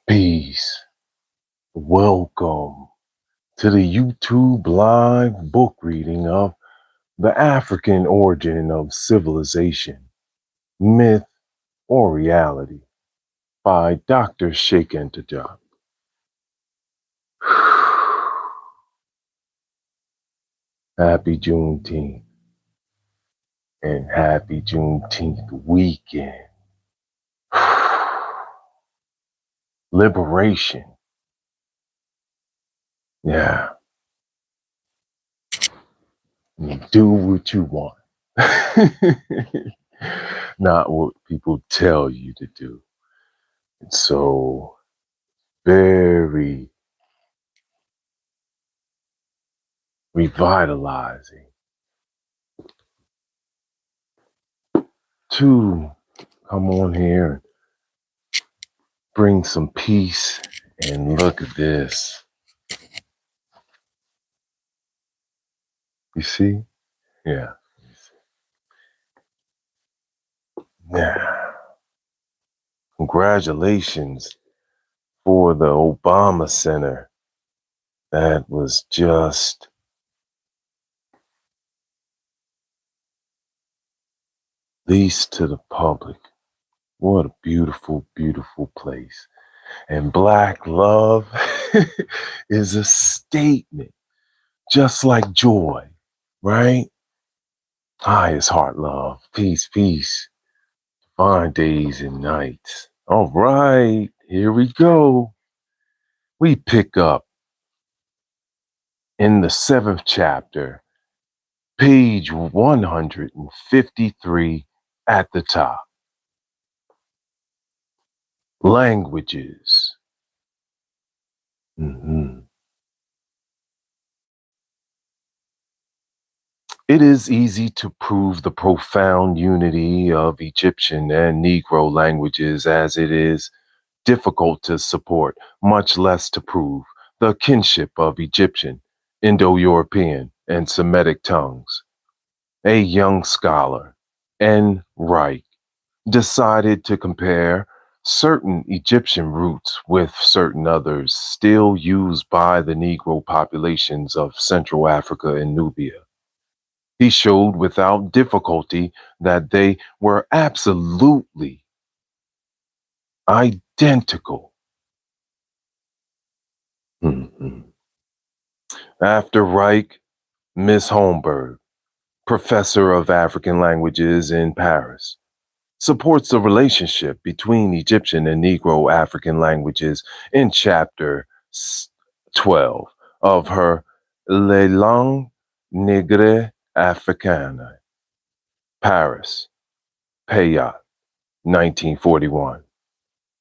Peace. Welcome to the YouTube live book reading of The African Origin of Civilization, Myth or Reality by Dr. CHEIKH. Happy Juneteenth and happy Juneteenth weekend. Liberation. Yeah. You do what you want. Not what people tell you to do. It's so very revitalizing to come on here and bring some peace. And look at this. You see? Yeah. Yeah. Congratulations for the Obama Center. That was just leased to the public. What a beautiful, beautiful place. And Black love is a statement, just like joy, right? Highest heart love, peace, peace, fine days and nights. All right, here we go. We pick up in the 7th chapter, page 153 at the top. Languages. It is easy to prove the profound unity of Egyptian and Negro languages, as it is difficult to support, much less to prove, the kinship of Egyptian, Indo-European, and Semitic tongues. A young scholar, N. Reich, decided to compare certain Egyptian roots with certain others still used by the Negro populations of Central Africa and Nubia. He showed without difficulty that they were absolutely identical. After Reich, Miss Holmberg, professor of African languages in Paris, supports the relationship between Egyptian and Negro African languages in chapter 12 of her Les langues nègres africaines, Paris, Payot, 1941.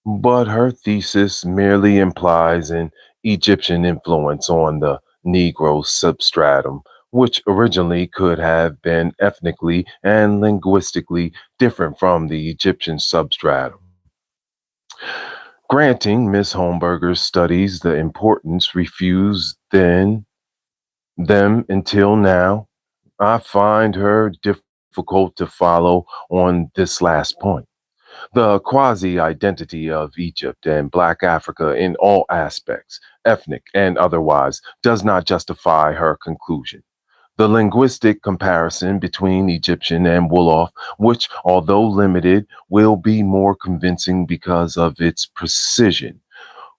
But her thesis merely implies an Egyptian influence on the Negro substratum, which originally could have been ethnically and linguistically different from the Egyptian substratum. Granting Miss Holmberger's studies the importance refused them until now, I find her difficult to follow on this last point. The quasi-identity of Egypt and Black Africa in all aspects, ethnic and otherwise, does not justify her conclusion. The linguistic comparison between Egyptian and Wolof, which, although limited, will be more convincing because of its precision,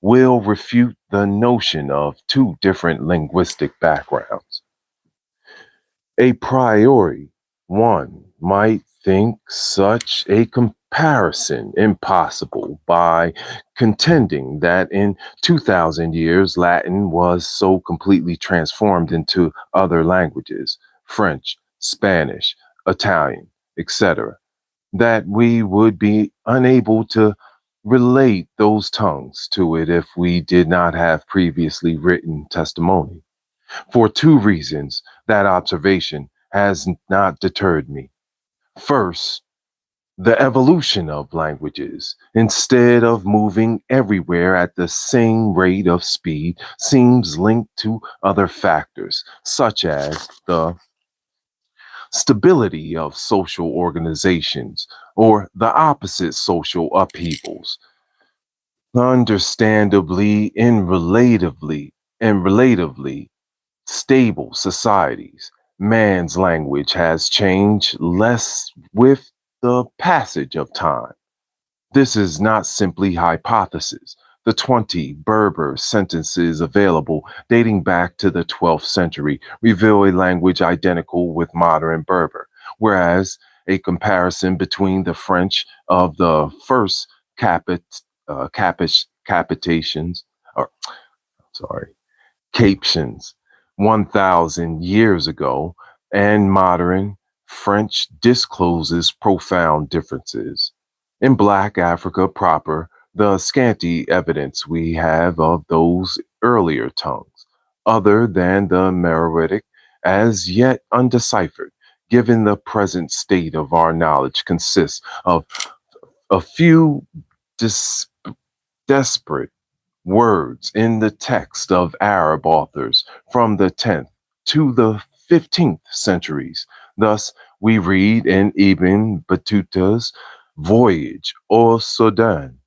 will refute the notion of two different linguistic backgrounds. A priori, one might think such a comparison impossible by contending that in 2,000 years Latin was so completely transformed into other languages, French, Spanish, Italian, etc., that we would be unable to relate those tongues to it if we did not have previously written testimony. For two reasons, that observation has not deterred me. First, the evolution of languages, instead of moving everywhere at the same rate of speed, seems linked to other factors, such as the stability of social organizations or the opposite social upheavals. Understandably and relatively stable societies, man's language has changed less with the passage of time. This is not simply hypothesis. The 20 Berber sentences available dating back to the 12th century reveal a language identical with modern Berber, whereas a comparison between the French of the first capitations, or sorry, Captions 1,000 years ago and modern French discloses profound differences. In Black Africa proper, the scanty evidence we have of those earlier tongues, other than the Meroitic, as yet undeciphered, given the present state of our knowledge, consists of a few dis- desperate words in the text of Arab authors from the 10th to the 15th centuries. Thus, we read in Ibn Battuta's Voyage au Sudan,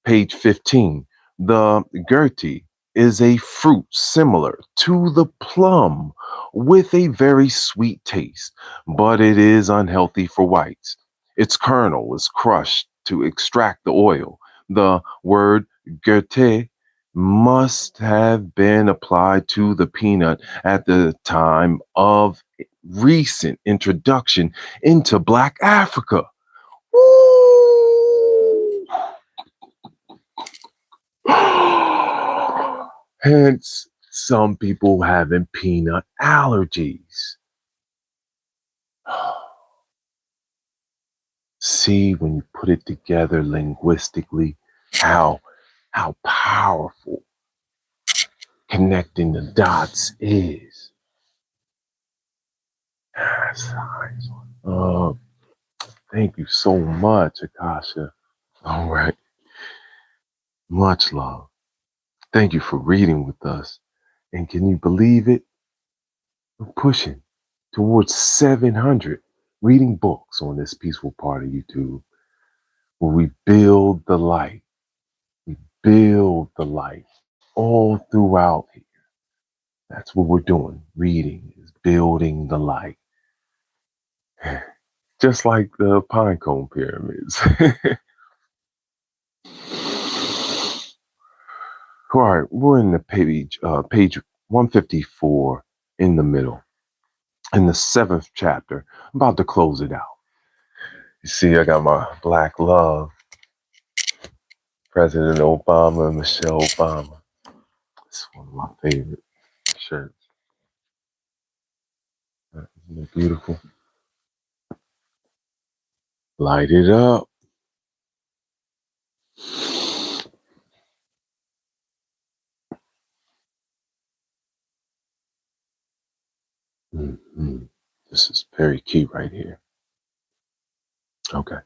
page 15, the Gertie is a fruit similar to the plum with a very sweet taste, but it is unhealthy for whites. Its kernel is crushed to extract the oil. The word Gertie must have been applied to the peanut at the time of recent introduction into Black Africa. Woo! Hence, some people having peanut allergies. See, when you put it together linguistically, how powerful connecting the dots is. That's nice. Thank you so much, Akasha. All right. Much love. Thank you for reading with us. And can you believe it? We're pushing towards 700 reading books on this peaceful part of YouTube where we build the light. We build the light all throughout here. That's what we're doing. Reading is building the light. Just like the Pinecone pyramids. All right, we're in the page 154 in the middle, in the 7th chapter. I'm about to close it out. You see, I got my Black Love, President Obama and Michelle Obama. It's one of my favorite shirts. Isn't it beautiful? Light it up. Mm-hmm. This is very key right here. Okay.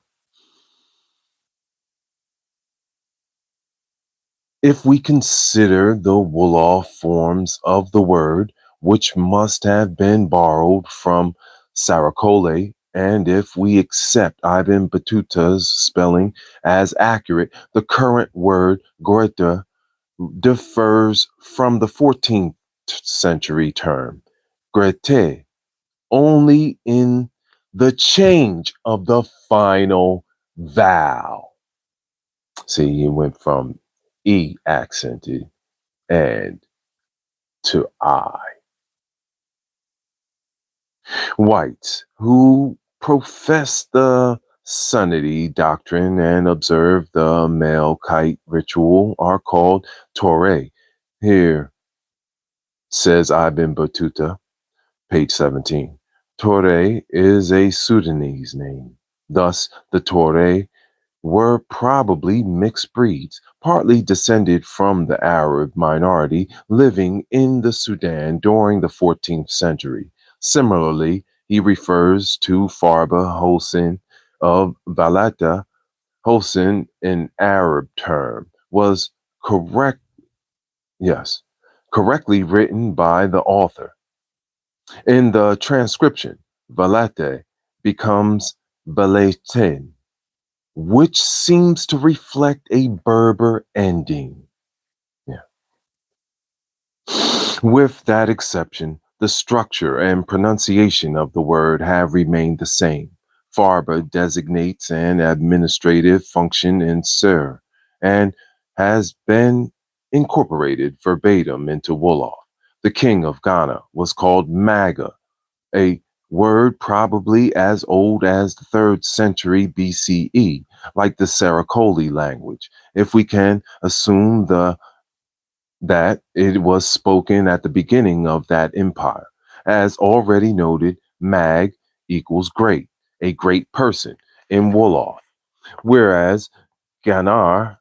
If we consider the Wolof forms of the word, which must have been borrowed from Saracole, and if we accept Ibn Battuta's spelling as accurate, the current word Goethe differs from the 14th century term Goethe only in the change of the final vowel. See, you went from E accented and to I. Whites who profess the Sunity doctrine and observe the male kite ritual are called Torah. Here says Ibn Battuta, page 17. Torah is a Sudanese name. Thus, the Torah were probably mixed breeds, partly descended from the Arab minority living in the Sudan during the 14th century. Similarly, he refers to Farba Hossein of Valata. Hossein, an Arab term, was correct, yes, correctly written by the author. In the transcription, Valate becomes Balatin. which seems to reflect a Berber ending. Yeah. With that exception, the structure and pronunciation of the word have remained the same. Farba designates an administrative function in Sir and has been incorporated verbatim into Wolof. The king of Ghana was called Maga, a word probably as old as the 3rd century BCE, like the Saracoli language, if we can assume that it was spoken at the beginning of that empire. As already noted, mag equals great, a great person in Wolof, whereas Ganar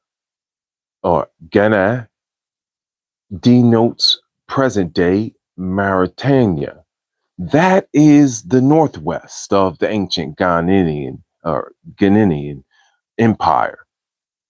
or Ghana denotes present day Mauritania. That is the northwest of the ancient Ghanaian Empire.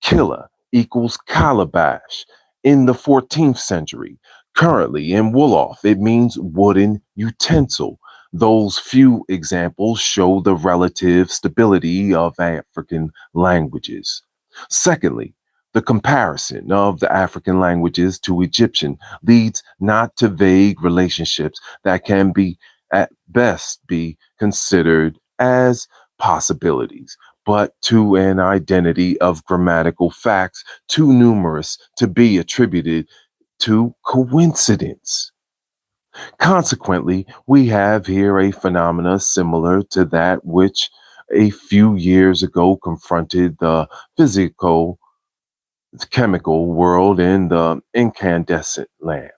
Killa equals calabash in the 14th century. Currently in Wolof, it means wooden utensil. Those few examples show the relative stability of African languages. Secondly, the comparison of the African languages to Egyptian leads not to vague relationships that can be at best be considered as possibilities, but to an identity of grammatical facts too numerous to be attributed to coincidence. Consequently, we have here a phenomena similar to that which a few years ago confronted the physical chemical world in the incandescent lamp.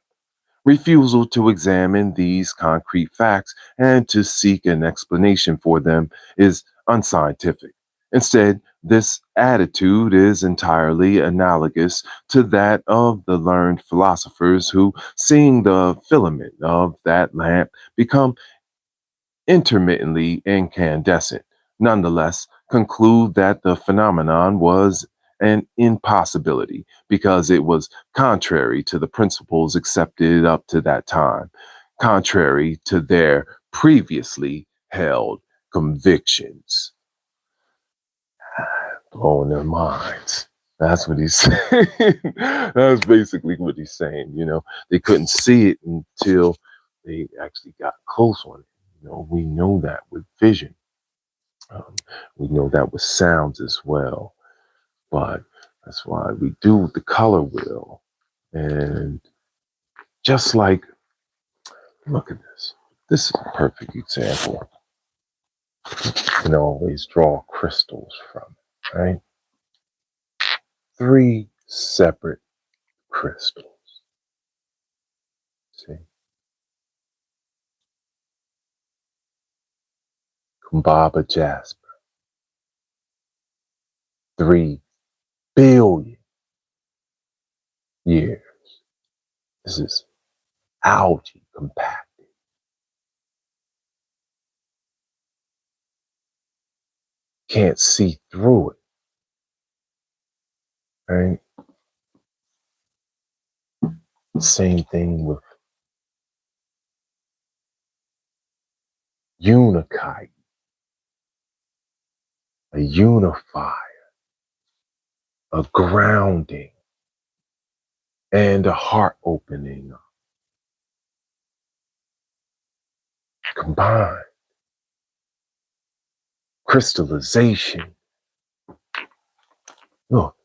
Refusal to examine these concrete facts and to seek an explanation for them is unscientific. Instead, this attitude is entirely analogous to that of the learned philosophers who, seeing the filament of that lamp become intermittently incandescent, nonetheless conclude that the phenomenon was an impossibility because it was contrary to the principles accepted up to that time, contrary to their previously held convictions. Blowing their minds. That's what he's saying. That's basically what he's saying. They couldn't see it until they actually got close on it. We know that with vision. Um, we know that with sounds as well. But that's why we do the color wheel. And just like, look at this. This is a perfect example. You can always draw crystals from it, right? 3 separate crystals. See? Kumbaba jasper. 3 billion years. This is algae compacted. Can't see through it, right? Same thing with unikite, a unifier, a grounding, and a heart opening combined. Crystallization. Look,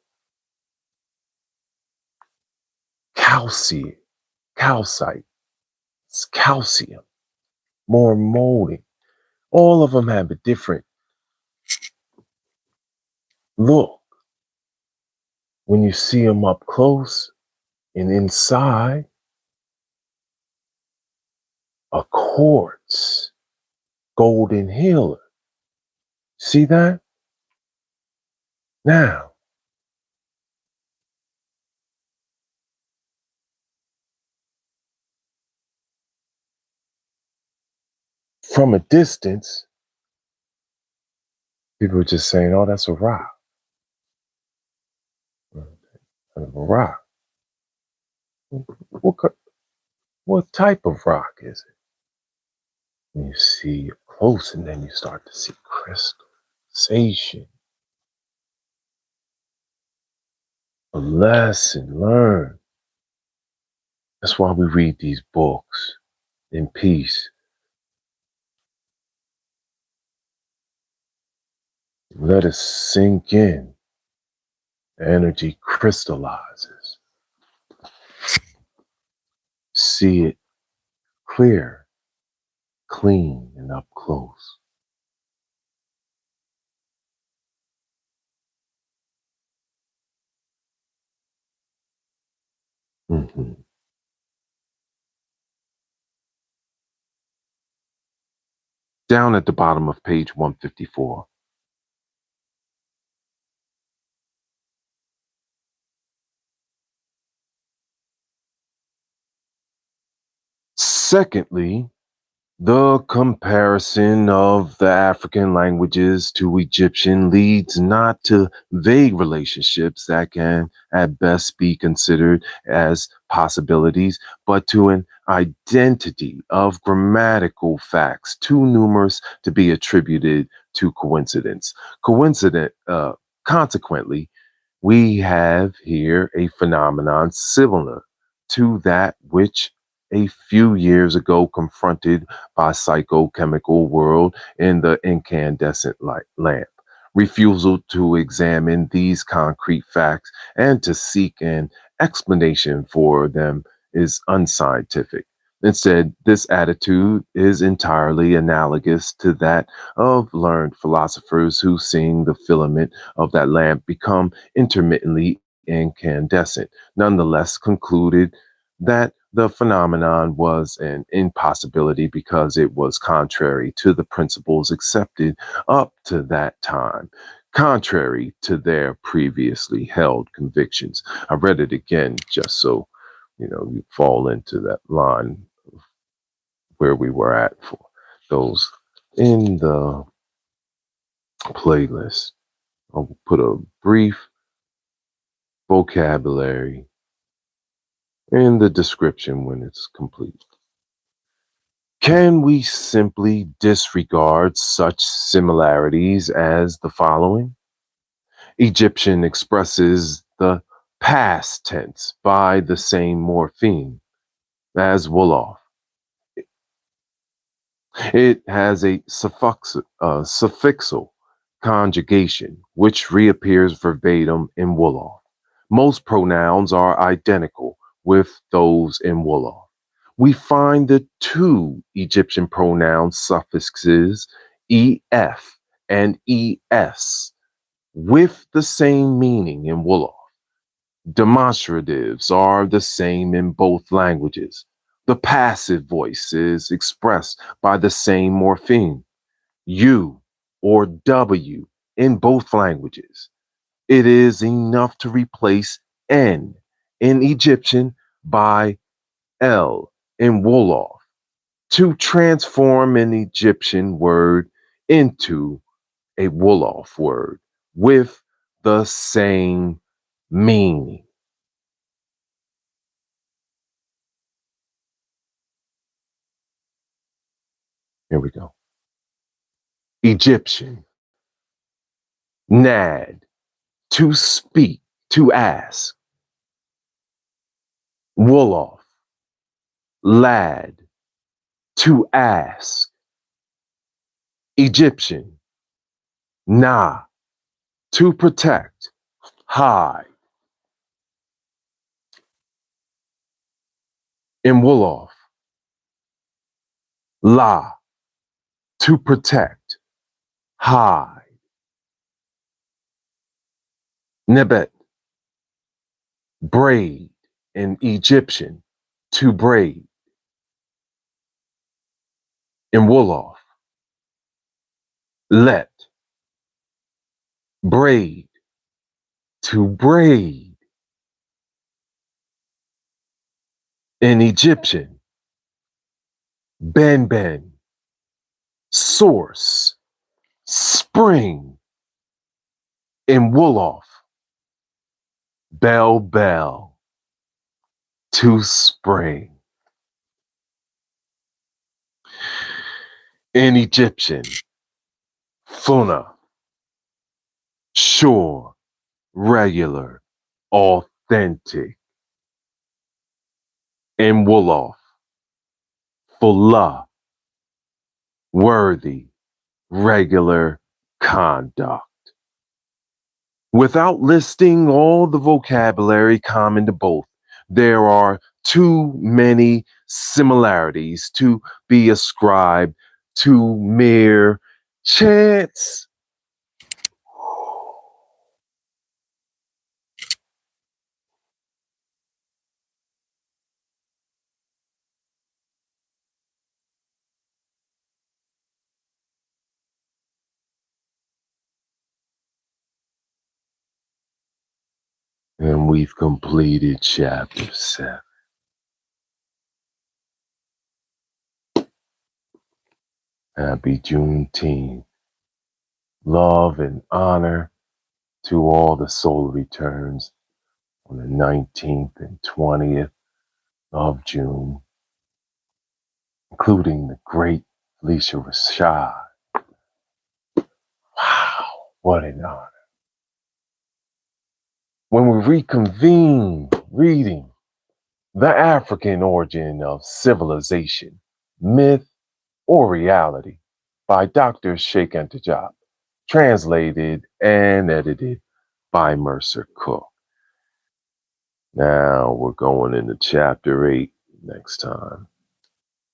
calcite, it's calcium, more molding. All of them have a different look when you see them up close and inside. A quartz golden healer. See that? Now, from a distance, people are just saying, oh, that's a rock. That's a rock. What type of rock is it? And you see it close, and then you start to see crystallization. A lesson learned. That's why we read these books in peace. Let it sink in. Energy crystallizes. See it clear, clean, and up close. Mhm. Down at the bottom of page 154. Secondly, the comparison of the African languages to Egyptian leads not to vague relationships that can at best be considered as possibilities, but to an identity of grammatical facts too numerous to be attributed to coincidence. Consequently, we have here a phenomenon similar to that which a few years ago confronted by psychochemical world in the incandescent light lamp. Refusal to examine these concrete facts and to seek an explanation for them is unscientific. Instead, this attitude is entirely analogous to that of learned philosophers who, seeing the filament of that lamp become intermittently incandescent, nonetheless concluded that the phenomenon was an impossibility because it was contrary to the principles accepted up to that time, contrary to their previously held convictions. I read it again just so you fall into that line where we were at for those in the playlist. I'll put a brief vocabulary in the description when it's complete. Can we simply disregard such similarities as the following? Egyptian expresses the past tense by the same morpheme as Wolof. It has a suffixal conjugation, which reappears verbatim in Wolof. Most pronouns are identical with those in Wolof. We find the two Egyptian pronoun suffixes EF and ES with the same meaning in Wolof. Demonstratives are the same in both languages. The passive voice is expressed by the same morpheme, U or W, in both languages. It is enough to replace N in Egyptian by L in Wolof to transform an Egyptian word into a Wolof word with the same meaning. Here we go. Egyptian, nad, to speak, to ask. Wolof, lad, to ask. Egyptian, na, to protect, hide. In Wolof, la, to protect, hide. Nebet, braid, in Egyptian, to braid. In Wolof, let, braid, to braid. In Egyptian, ben ben, source, spring. In Wolof, bell bell, to spring. In Egyptian, funa, sure, regular, authentic, and Wolof, fulla, worthy, regular conduct. Without listing all the vocabulary common to both, there are too many similarities to be ascribed to mere chance. And we've completed chapter 7. Happy Juneteenth. Love and honor to all the solar returns on the 19th and 20th of June, including the great Felicia Rashad. Wow, what an honor. When we reconvene reading The African Origin of Civilization, Myth or Reality by Dr. CHEIKH, translated and edited by Mercer Cook. Now we're going into chapter 8 next time.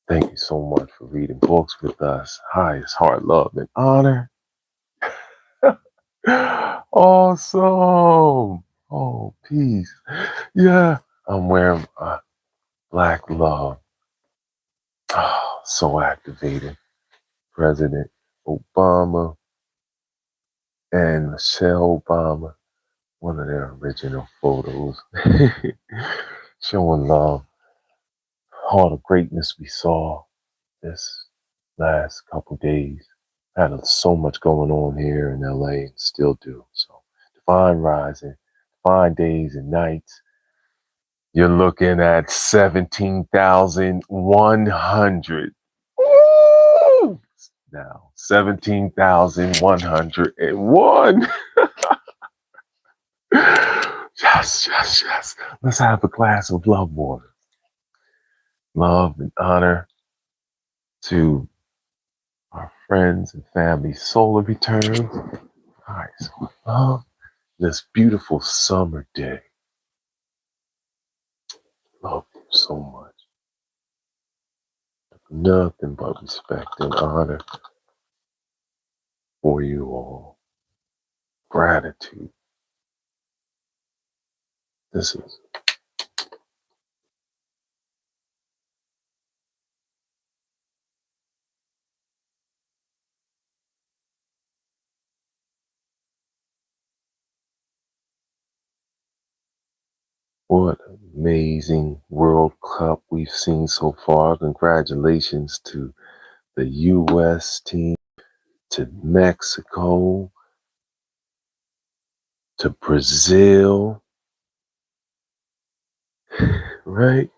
Thank you so much for reading books with us. Highest heart, love, and honor. Awesome. Oh, peace. Yeah, I'm wearing black love. Oh, so activated. President Obama and Michelle Obama, one of their original photos, showing love, all the greatness we saw this last couple days. Had so much going on here in LA and still do. So divine rising, divine days and nights. You're looking at 17,100. Woo! Now 17,101. Yes, yes, yes. Let's have a glass of love water. Love and honor to our friends and family solar returns. All right, so love this beautiful summer day. Love you so much. Nothing but respect and honor for you all. Gratitude. This is what amazing World Cup we've seen so far. Congratulations to the U.S. team, to Mexico, to Brazil, right?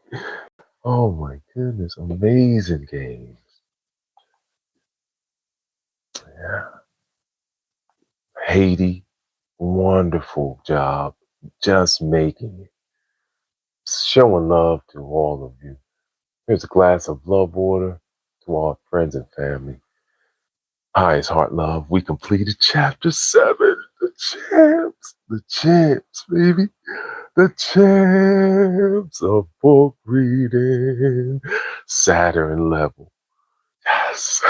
Oh my goodness, amazing games. Yeah. Haiti, wonderful job, just making it. Showing love to all of you. Here's a glass of love water to all friends and family. Highest heart love. We completed chapter 7. The champs, baby. The champs of book reading. Saturn level. Yes.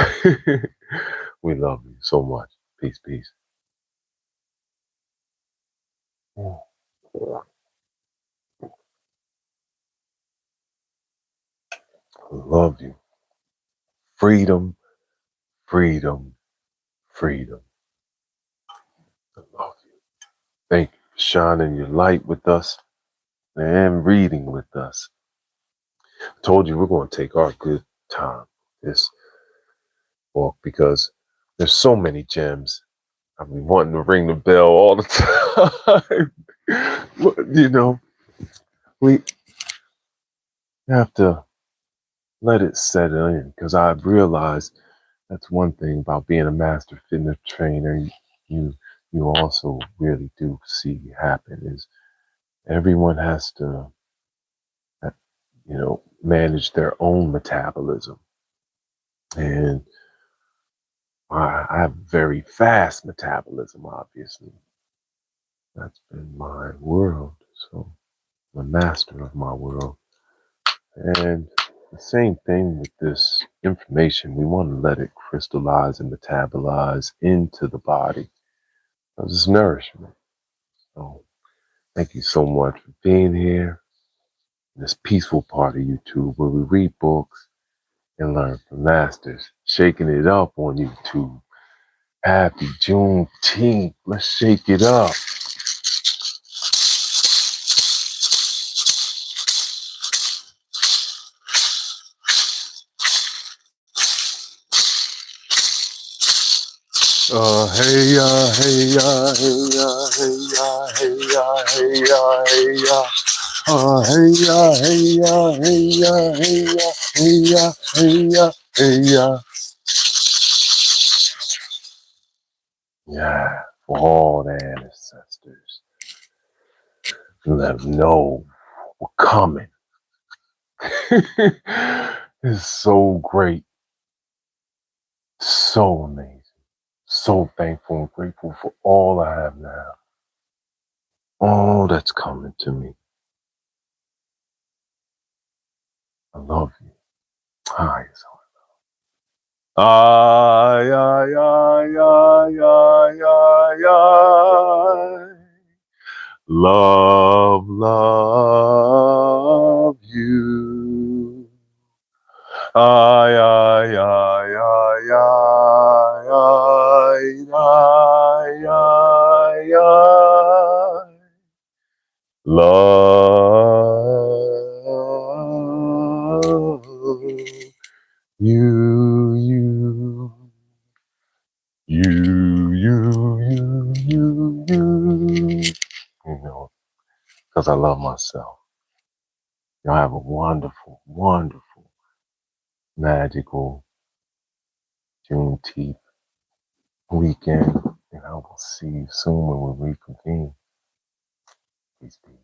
We love you so much. Peace, peace. Love you. Freedom, freedom, freedom. I love you. Thank you for shining your light with us and reading with us. I told you we're going to take our good time this book because there's so many gems. I've been wanting to ring the bell all the time. You know, we have to let it settle in because I've realized that's one thing about being a master fitness trainer. You also really do see happen is Everyone has to, manage their own metabolism. And I have very fast metabolism, obviously. That's been my world. So I'm a master of my world. And the same thing with this information. We want to let it crystallize and metabolize into the body. This is nourishment. So thank you so much for being here. This peaceful part of YouTube where we read books and learn from masters. Shaking it up on YouTube. Happy Juneteenth. Let's shake it up. Hey ya, hey ya, hey ya, hey ya, hey ya, hey ya, hey ya. Hey ya, hey ya, hey ya, hey ya, hey ya, hey ya, hey ya. Yeah, for all the ancestors. Let them know we're coming. It's so great. So amazing. So thankful and grateful for all I have now. All that's coming to me. I love you. Hi, ay, ay, ay, ay, ay, ay, ay. Love, love you. Ay, ay, ay, ay, ay, ay, ay, ay, ay. Love you, you, you, you, you, you. Because I love myself. Y'all have a wonderful, wonderful, magical Juneteenth weekend. And I will see you soon when we reconvene. Peace, peace.